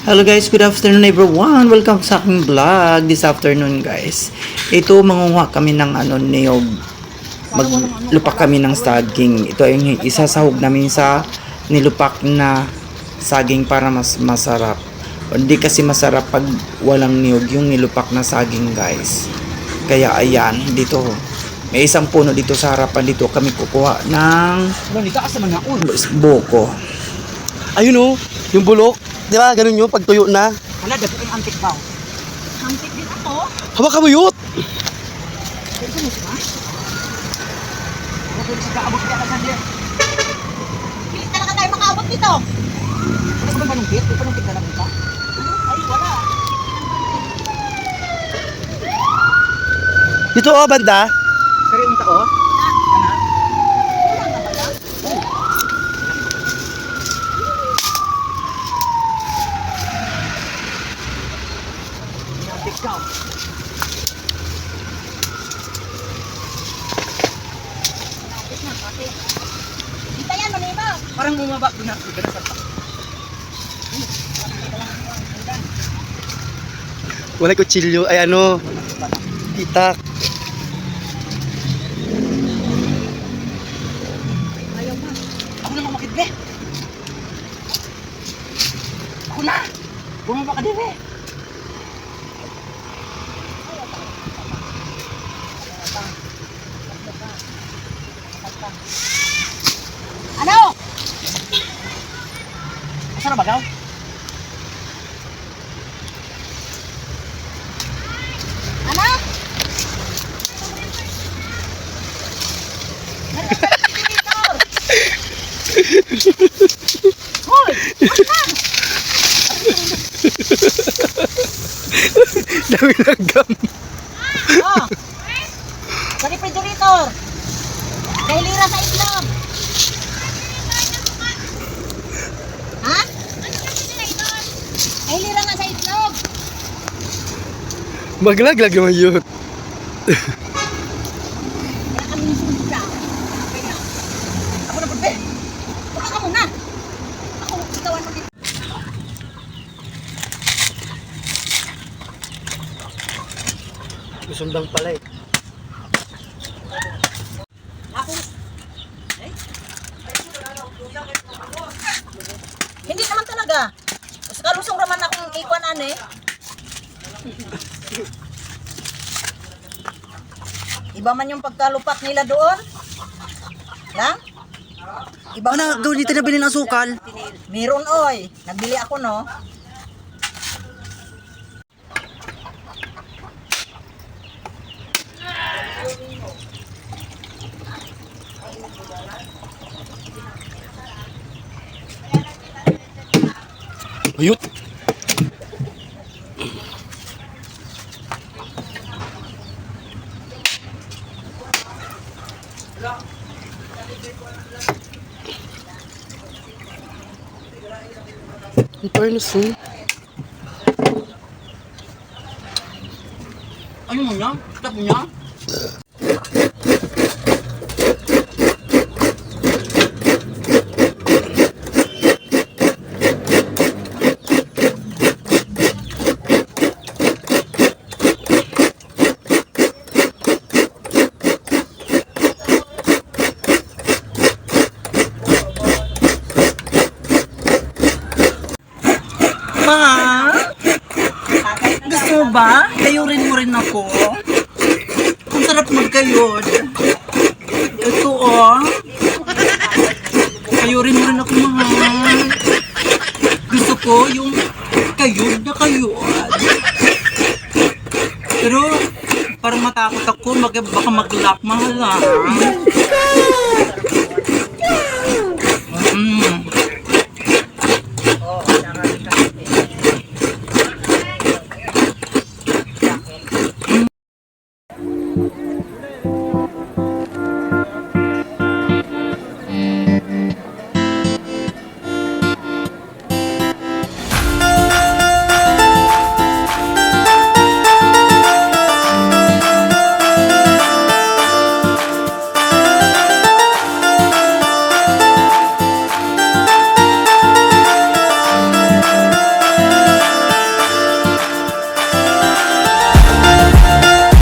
Hello guys, good afternoon everyone. Welcome sa aking vlog this afternoon guys. Ito mangunguha kami ng niyog. Maglupak kami ng saging. Ito ay yung isasahog namin sa nilupak na saging para mas masarap. Hindi kasi masarap pag walang niyog yung nilupak na saging guys. Kaya ayan, dito may isang puno dito sa harapan, dito kami kukuha ng buko. Ayun yung bulok. Di ba, ganun yun, pag tuyo na. Wala, dapat yung antik daw. Antik din ako. Hawak ka mo yun! Pwede mo siya? Pwede siya kaabot ka na sandali. Pilit talaga tayo makaabot dito. Ano ba manungkit? May panungkit na lang ito? Ay, wala. Dito banda. Pero yung tao? Ano? Wala na ba yan? Antik daw. Kita yan, maniba. Parang bumaba doon na sa Wala kutsilyo. Ay itak. ayaw na. Ako na mamakit, be. Ako na. Bumaba ka din, be. Ano? Masarap ba daw? Ano? Hoy! Dami ng gam. Oh! Sa refrigerator! Kay lira sa itlog! Ha? Kay lira nga sa itlog! Maglaglag naman yun. Kaya kami yung sumunod. Kaya, ako na pagbe! Baka ka muna! Ako, itawan mo dito. Sundang pala eh. Ako. Eh? Hindi naman talaga. Sa kalusong raman akong ikuanan eh. Iba man yung pagkalupak nila doon. Lang? Iba Ano, gawin dito na bilhin ng sukal? Meron oy. Nagbili ako no. Ayut. Ang fairness eh. Ano mo niya? Stop mo niya? Ma? Gusto mo ba? Kayurin mo rin ako. Ang sarap magkayod. Ito Kayurin mo rin ako, mahal. Gusto ko yung kayod na kayod. Pero parang matakot ako. Baka mag-lock, mahal.